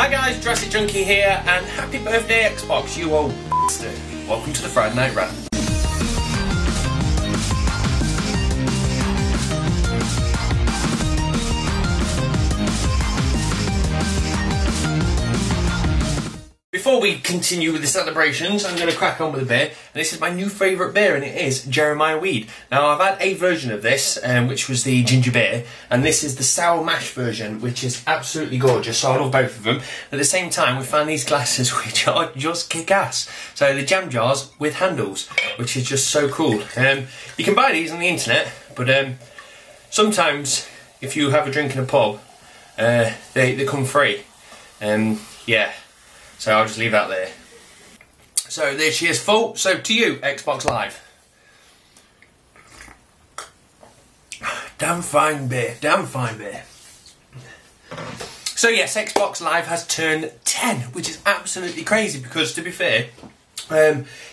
Hi guys, Jurassic Junkie here, and happy birthday Xbox, you old bastard. Welcome to the Friday Night Rant. Before we continue with the celebrations, I'm going to crack on with a beer, and this is my new favourite beer, and it is Jeremiah Weed. Now, I've had a version of this, which was the ginger beer, and this is the sour mash version, which is absolutely gorgeous, so I love both of them. At the same time, we found these glasses which are just kick-ass. So the jam jars with handles, which is just so cool. You can buy these on the internet, but sometimes, if you have a drink in a pub, they come free. Yeah. So I'll just leave that there. So there she is full. So to you, Xbox Live. Damn fine beer, damn fine beer. So yes, Xbox Live has turned 10, which is absolutely crazy because, to be fair,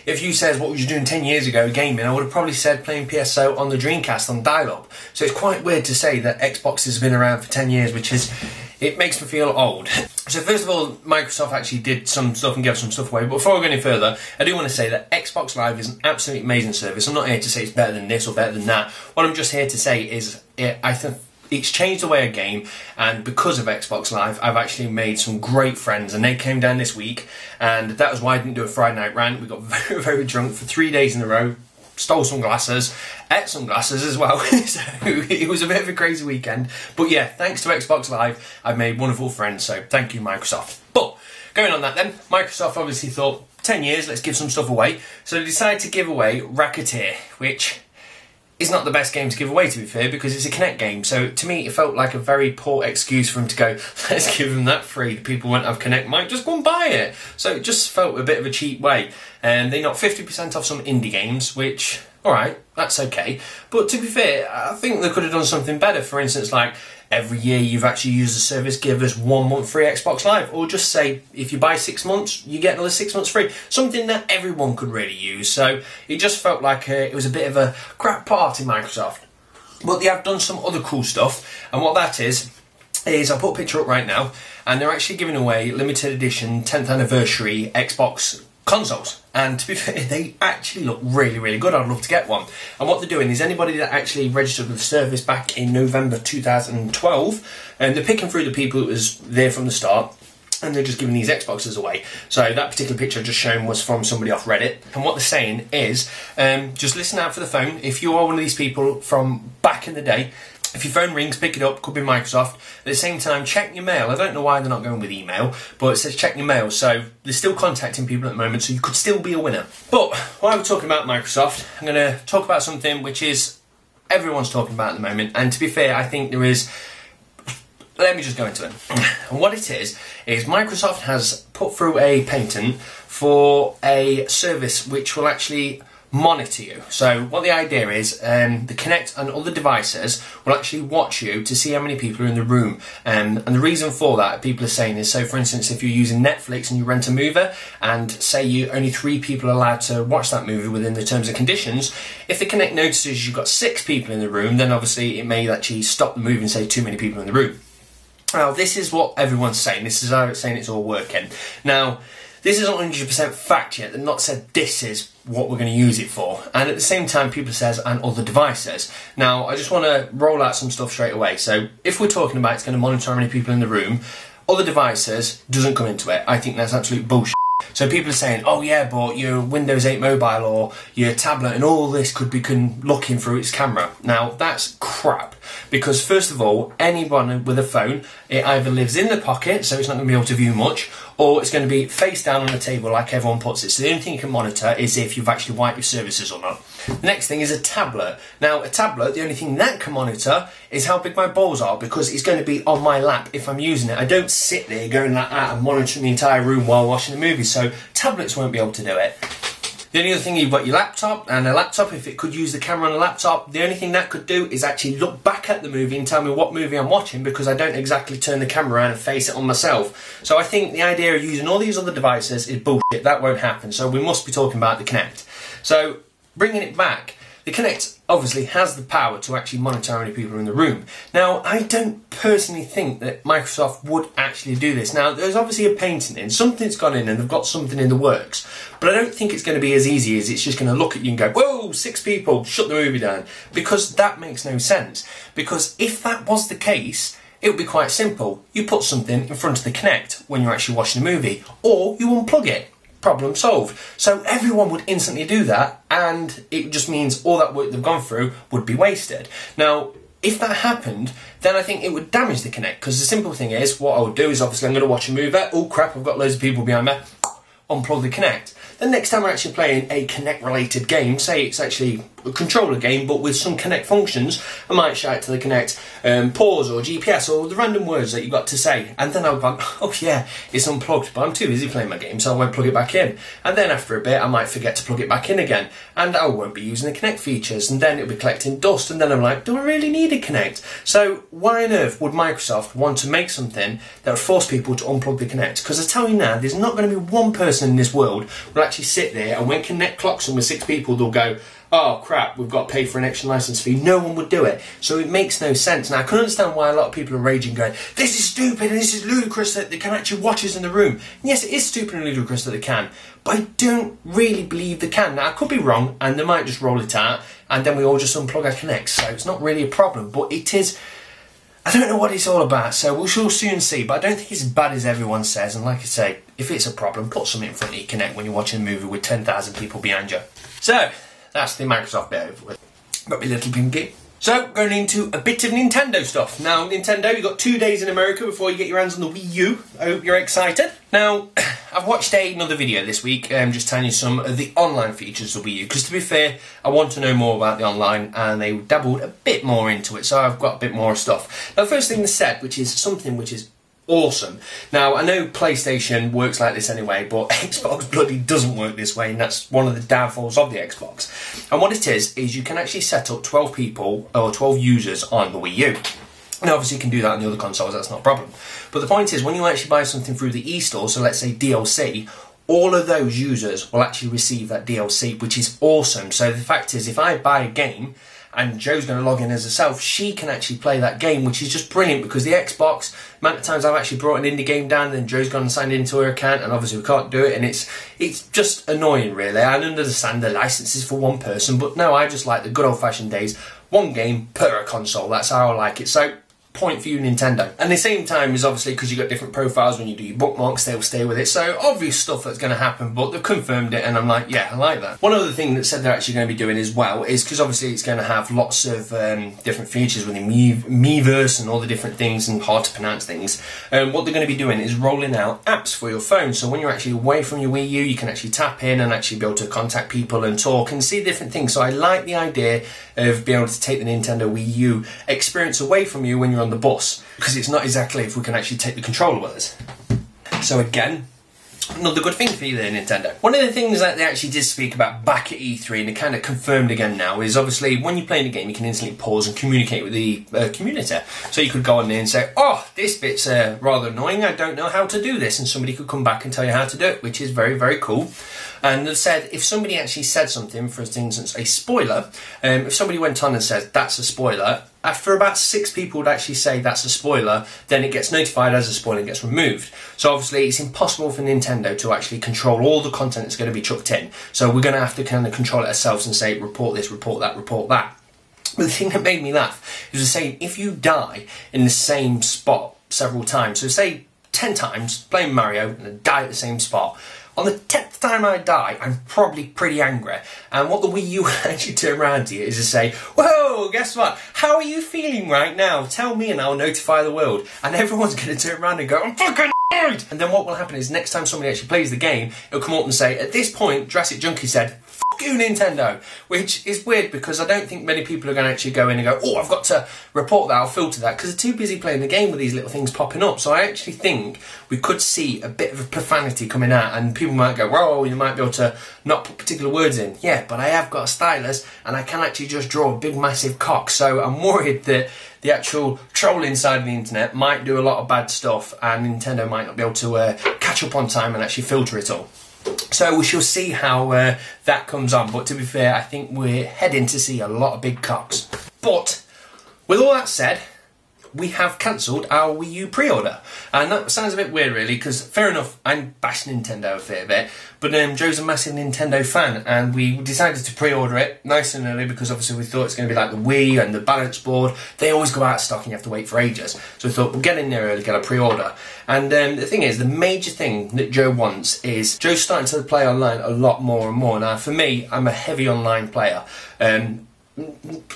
if you said what was you doing 10 years ago gaming, I would have probably said playing PSO on the Dreamcast on dial-up. So it's quite weird to say that Xbox has been around for 10 years, which is, it makes me feel old. So first of all, Microsoft actually did some stuff and gave some stuff away, but before I go any further, I do want to say that Xbox Live is an absolutely amazing service. I'm not here to say it's better than this or better than that. What I'm just here to say is, I think it's changed the way I game, and because of Xbox Live, I've actually made some great friends, and they came down this week, and that was why I didn't do a Friday Night Rant. We got very, very drunk for 3 days in a row, stole some glasses, ate some glasses as well, so it was a bit of a crazy weekend. But yeah, thanks to Xbox Live, I've made wonderful friends, so thank you, Microsoft. But, going on that then, Microsoft obviously thought, 10 years, let's give some stuff away, so they decided to give away Racketeer, which is not the best game to give away, to be fair, because it's a Kinect game. So to me, it felt like a very poor excuse for him to go, let's give them that free. The people who won't have Kinect might just go and buy it. So it just felt a bit of a cheap way. And they knocked 50% off some indie games, which, alright, that's okay. But to be fair, I think they could have done something better. For instance, like, every year you've actually used the service, give us 1 month free Xbox Live. Or just say, if you buy 6 months, you get another 6 months free. Something that everyone could really use. So it just felt like it was a bit of a crap party, Microsoft. But they have done some other cool stuff. And what that is I'll put a picture up right now. And they're actually giving away limited edition 10th anniversary Xbox consoles, and to be fair, they actually look really, really good. I'd love to get one. And what they're doing is anybody that actually registered with the service back in November 2012, and they're picking through the people that was there from the start, and they're just giving these Xboxes away. So that particular picture I just shown was from somebody off Reddit, and what they're saying is, just listen out for the phone. If you are one of these people from back in the day, if your phone rings, pick it up, could be Microsoft. At the same time, check your mail. I don't know why they're not going with email, but it says check your mail, so they're still contacting people at the moment, so you could still be a winner. But while we're talking about Microsoft, I'm going to talk about something which is everyone's talking about at the moment, and to be fair, I think there is... Let me just go into it. And what it is Microsoft has put through a patent for a service which will actually monitor you. So what the idea is, the Kinect and other devices will actually watch you to see how many people are in the room. And the reason for that, people are saying, is so for instance, if you're using Netflix and you rent a movie, and say you only 3 people are allowed to watch that movie within the terms and conditions, if the Kinect notices you've got 6 people in the room, then obviously it may actually stop the movie and say too many people in the room. Now, this is what everyone's saying. This is how it's saying it's all working. Now, this isn't 100% fact yet. They've not said this is what we're going to use it for. And at the same time, people says, and other devices. Now, I just want to roll out some stuff straight away. So, if we're talking about it's going to monitor how many people in the room, other devices doesn't come into it. I think that's absolute bullshit. So people are saying, oh yeah, but your Windows 8 mobile or your tablet and all this could be looking through its camera. Now, that's crap. Because first of all, anyone with a phone, it either lives in the pocket, so it's not going to be able to view much, or it's going to be face down on the table like everyone puts it. So the only thing you can monitor is if you've actually wiped your services or not. The next thing is a tablet. Now, a tablet, the only thing that can monitor is how big my balls are, because it's going to be on my lap if I'm using it. I don't sit there going like that and monitoring the entire room while watching the movie, so tablets won't be able to do it. The only other thing, you've got your laptop, and a laptop, if it could use the camera on a laptop, the only thing that could do is actually look back at the movie and tell me what movie I'm watching, because I don't exactly turn the camera around and face it on myself. So I think the idea of using all these other devices is bullshit. That won't happen. So we must be talking about the Kinect. So, bringing it back. the Kinect obviously has the power to actually monitor how many people are in the room. Now, I don't personally think that Microsoft would actually do this. Now, there's obviously a painting in, something's gone in and they've got something in the works, but I don't think it's going to be as easy as it's just going to look at you and go, whoa, 6 people, shut the movie down, because that makes no sense. Because if that was the case, it would be quite simple. You put something in front of the Kinect when you're actually watching a movie, or you unplug it. Problem solved. So everyone would instantly do that, and it just means all that work they've gone through would be wasted. Now, if that happened, then I think it would damage the Kinect, because the simple thing is, what I would do is obviously I'm going to watch a movie, oh crap, I've got loads of people behind me, unplug the Kinect. Then next time we're actually playing a Kinect related game, say it's actually a controller game but with some Kinect functions, I might shout to the Kinect pause or GPS or the random words that you got to say, and then I'll go, oh yeah, it's unplugged, but I'm too busy playing my game, so I won't plug it back in. And then after a bit I might forget to plug it back in again, and I won't be using the Kinect features, and then it'll be collecting dust, and then I'm like, do I really need a Kinect? So why on earth would Microsoft want to make something that would force people to unplug the Kinect? Because I tell you now, there's not going to be one person in this world who will actually sit there, and when Kinect clocks them with 6 people, they'll go, oh crap, we've got to pay for an extra license fee. No one would do it. So it makes no sense. Now I can understand why a lot of people are raging, going, this is stupid and this is ludicrous that they can actually watch us in the room. And yes, it is stupid and ludicrous that they can, but I don't really believe they can. Now I could be wrong, and they might just roll it out and then we all just unplug our Kinect. So it's not really a problem, but it is, I don't know what it's all about, so we shall soon see, but I don't think it's as bad as everyone says. And like I say, if it's a problem, put something in front of your Kinect when you're watching a movie with 10,000 people behind you. So that's the Microsoft bit over with. Got me little pinky. So, going into a bit of Nintendo stuff. Now, Nintendo, you've got 2 days in America before you get your hands on the Wii U. I hope you're excited. Now, I've watched another video this week, just telling you some of the online features of the Wii U. Because to be fair, I want to know more about the online, and they dabbled a bit more into it, so I've got a bit more stuff. Now, the first thing they said, which is something which is awesome. Now, I know PlayStation works like this anyway, but Xbox bloody doesn't work this way, and that's one of the downfalls of the Xbox. And what it is you can actually set up 12 people, or 12 users on the Wii U. Now, obviously you can do that on the other consoles, that's not a problem. But the point is, when you actually buy something through the eStore, so let's say DLC, all of those users will actually receive that DLC, which is awesome. So the fact is, if I buy a game, and Joe's going to log in as herself, she can actually play that game, which is just brilliant, because the Xbox, the amount of times I've actually brought an indie game down, then Joe's gone and signed into her account, and obviously we can't do it, and it's just annoying, really. I understand the licenses for one person, but no, I just like the good old-fashioned days, one game per console, that's how I like it. So, point for you, Nintendo. And the same time is obviously because you've got different profiles when you do your bookmarks, they'll stay with it. So obvious stuff that's going to happen, but they've confirmed it, and I'm like, yeah, I like that. One other thing that said they're actually going to be doing as well is, because obviously it's going to have lots of different features with the Miiverse and all the different things and hard to pronounce things. What they're going to be doing is rolling out apps for your phone. So when you're actually away from your Wii U, you can actually tap in and actually be able to contact people and talk and see different things. So I like the idea of being able to take the Nintendo Wii U experience away from you when you're on the bus, because it's not exactly if we can actually take the controller with us. So again, another good thing for you there, Nintendo. One of the things that they actually did speak about back at E3, and they kind of confirmed again now, is obviously when you're playing a game, you can instantly pause and communicate with the community. So you could go on there and say, oh, this bit's rather annoying, I don't know how to do this, and somebody could come back and tell you how to do it, which is very, very cool. And they've said, if somebody actually said something, for instance, a spoiler, if somebody went on and said, that's a spoiler, after about 6 people would actually say that's a spoiler, then it gets notified as a spoiler and gets removed. So obviously it's impossible for Nintendo to actually control all the content that's going to be chucked in. So we're going to have to kind of control it ourselves and say, report this, report that, report that. But the thing that made me laugh is saying, if you die in the same spot several times, so say 10 times playing Mario and I die at the same spot, on the 10th time I die, I'm probably pretty angry. And what the Wii U actually turn around to you is to say, whoa, guess what? How are you feeling right now? Tell me and I'll notify the world. And everyone's going to turn around and go, I'm fucking annoyed! And then what will happen is next time somebody actually plays the game, it'll come up and say, at this point, Jurassic Junkie said, fuck you, Nintendo. Which is weird, because I don't think many people are going to actually go in and go, oh, I've got to report that, I'll filter that, because they're too busy playing the game with these little things popping up. So I actually think we could see a bit of a profanity coming out, and people might go, whoa, you might be able to not put particular words in. Yeah, but I have got a stylus, and I can actually just draw a big massive cock, so I'm worried that the actual trolling side of the internet might do a lot of bad stuff, and Nintendo might not be able to catch up on time and actually filter it all. So we shall see how that comes on. But to be fair, I think we're heading to see a lot of big cocks. But with all that said, we have cancelled our Wii U pre-order. And that sounds a bit weird really, because fair enough, I'm bashing Nintendo a fair bit, but Joe's a massive Nintendo fan, and we decided to pre-order it nice and early because obviously we thought it's going to be like the Wii and the balance board. They always go out of stock and you have to wait for ages. So we thought we'll get in there early, get a pre-order. And the thing is, the major thing that Joe wants is, Joe's starting to play online a lot more and more. Now for me, I'm a heavy online player.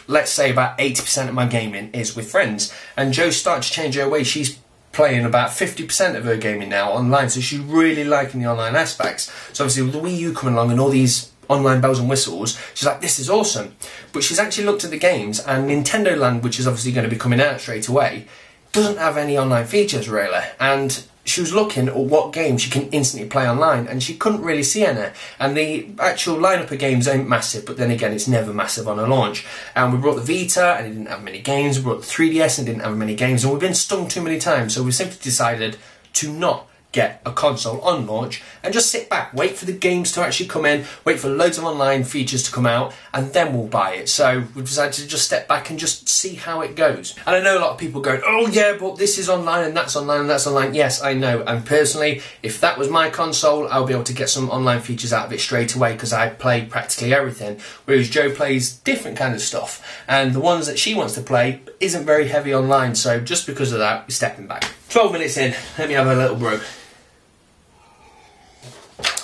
Let's say about 80% of my gaming is with friends, and Joe's starting to change her way. She's playing about 50% of her gaming now online, so she's really liking the online aspects. So obviously with the Wii U coming along and all these online bells and whistles, she's like, this is awesome. But she's actually looked at the games, and Nintendo Land, which is obviously going to be coming out straight away, doesn't have any online features really, and she was looking at what games she can instantly play online, and she couldn't really see any. And the actual lineup of games ain't massive, but then again, it's never massive on a launch. And we brought the Vita, and it didn't have many games. We brought the 3DS, and it didn't have many games. And we've been stung too many times, so we simply decided to not get a console on launch and just sit back, wait for the games to actually come in, wait for loads of online features to come out, and then we'll buy it. So we've decided to just step back and just see how it goes. And I know a lot of people going, oh yeah, but this is online and that's online and that's online. Yes, I know. And personally, if that was my console, I'll be able to get some online features out of it straight away because I play practically everything. Whereas Joe plays different kind of stuff. And the ones that she wants to play isn't very heavy online. So just because of that, we're stepping back. 12 minutes in, let me have a little brew.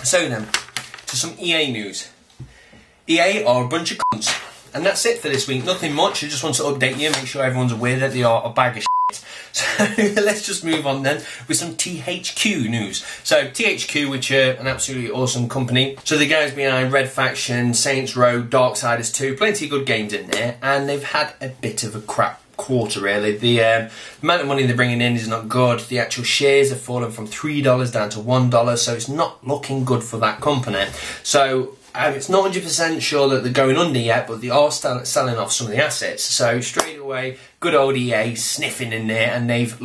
So then, to some EA news. EA are a bunch of cunts. And that's it for this week. Nothing much. I just want to update you, make sure everyone's aware that they are a bag of shit. So let's just move on then with some THQ news. So THQ, which are an absolutely awesome company. So the guys behind Red Faction, Saints Row, Darksiders 2, plenty of good games in there. And they've had a bit of a crap quarter really. The amount of money they're bringing in is not good. The actual shares have fallen from $3 down to $1, so it's not looking good for that company. So it's not 100% sure that they're going under yet, but they are selling off some of the assets. So straight away, good old EA sniffing in there, and they've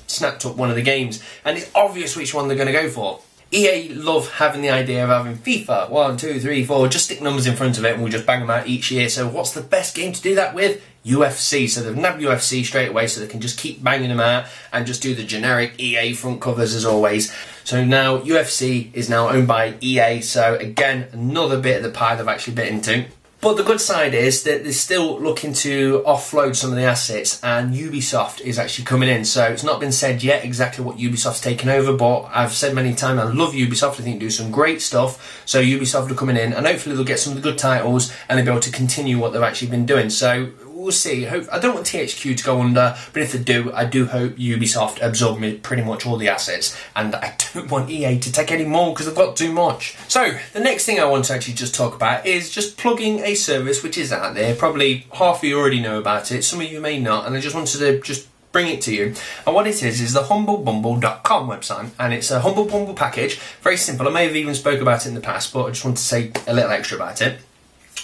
snapped up one of the games, and it's obvious which one they're going to go for. EA love having the idea of having FIFA 1, 2, 3, 4, just stick numbers in front of it and we'll just bang them out each year. So what's the best game to do that with? UFC. So they've nabbed UFC straight away so they can just keep banging them out and just do the generic EA front covers as always. So now UFC is now owned by EA, so again, another bit of the pie they've actually bit into. But the good side is that they're still looking to offload some of the assets, and Ubisoft is actually coming in. So it's not been said yet exactly what Ubisoft's taken over, but I've said many times I love Ubisoft. I think they do some great stuff. So Ubisoft are coming in, and hopefully they'll get some of the good titles and they'll be able to continue what they've actually been doing. So we'll see. I don't want THQ to go under, but if they do, I do hope Ubisoft absorb pretty much all the assets, and I don't want EA to take any more because they've got too much. So the next thing I want to actually just talk about is just plugging a service which is out there. Probably half of you already know about it, some of you may not, and I just wanted to just bring it to you. And what it is the humblebumble.com website, and it's a Humble Bumble package. Very simple. I may have even spoke about it in the past, but I just want to say a little extra about it.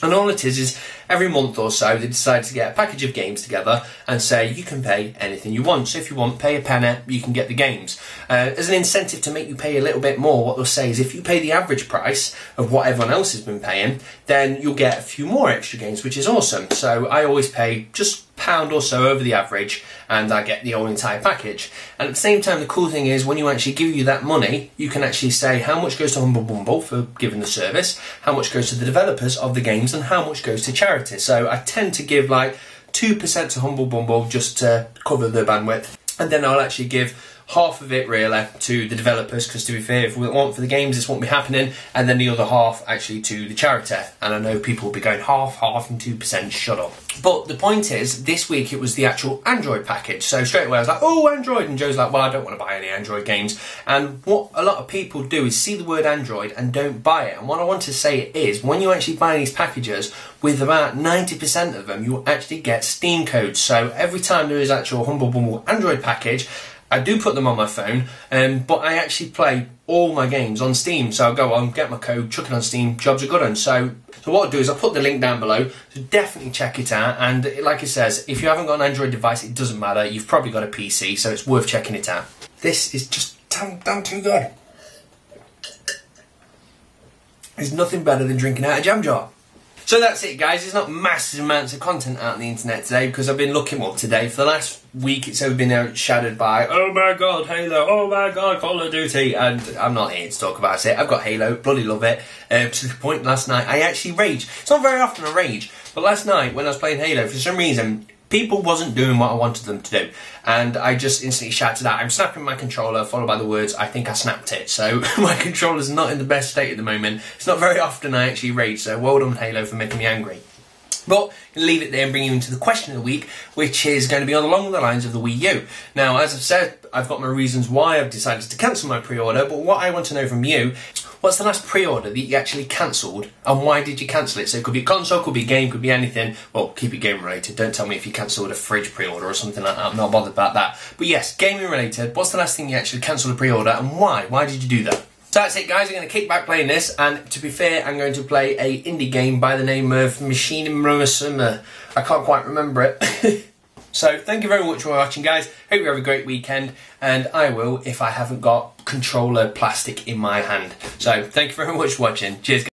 And all it is every month or so they decide to get a package of games together and say you can pay anything you want. So if you want, pay a penny, you can get the games. As an incentive to make you pay a little bit more, what they'll say is if you pay the average price of what everyone else has been paying, then you'll get a few more extra games, which is awesome. So I always pay just £1 or so over the average, and I get the whole entire package. And at the same time, the cool thing is when you actually give you that money, you can actually say how much goes to Humble Bumble for giving the service, how much goes to the developers of the games, and how much goes to charity. So I tend to give like 2% to Humble Bumble just to cover the bandwidth, and then I'll actually give half of it really to the developers, because to be fair, if we want for the games this won't be happening, and then the other half actually to the charity. And I know people will be going half and 2%, shut up. But the point is, this week it was the actual Android package. So straight away I was like, oh, Android, and Joe's like, well, I don't want to buy any Android games. And what a lot of people do is see the word Android and don't buy it. And what I want to say is, when you actually buy these packages, with about 90% of them, you actually get Steam codes. So every time there is actual Humble Bumble Android package, I do put them on my phone, but I actually play all my games on Steam. So I'll go on, get my code, chuck it on Steam, jobs are good on. So what I'll do is I'll put the link down below, so definitely check it out. And like it says, if you haven't got an Android device, it doesn't matter. You've probably got a PC, so it's worth checking it out. This is just damn too good. is nothing better than drinking out a jam jar. So that's it, guys. There's not massive amounts of content out on the internet today because I've been looking up today. For the last week, it's been outshadowed by, oh my god, Halo, oh my god, Call of Duty, and I'm not here to talk about it. I've got Halo, bloody love it, to the point last night I actually raged. It's not very often I rage, but last night when I was playing Halo, for some reason, people wasn't doing what I wanted them to do, and I just instantly shouted out, I'm snapping my controller, followed by the words, I think I snapped it. So my controller's not in the best state at the moment. It's not very often I actually rage, so well done Halo for making me angry. But I'm going to leave it there and bring you into the question of the week, which is going to be along the lines of the Wii U. Now, as I've said, I've got my reasons why I've decided to cancel my pre-order, but what I want to know from you, what's the last pre-order that you actually cancelled, and why did you cancel it? So it could be a console, could be a game, could be anything. Well, keep it game related. Don't tell me if you cancelled a fridge pre-order or something like that. I'm not bothered about that. But yes, gaming related, what's the last thing you actually cancelled a pre-order, and why? Why did you do that? So that's it, guys. I'm going to kick back playing this, and to be fair, I'm going to play a indie game by the name of Machine Summer. I can't quite remember it. So thank you very much for watching, guys. Hope you have a great weekend, and I will if I haven't got controller plastic in my hand. So thank you very much for watching. Cheers, guys.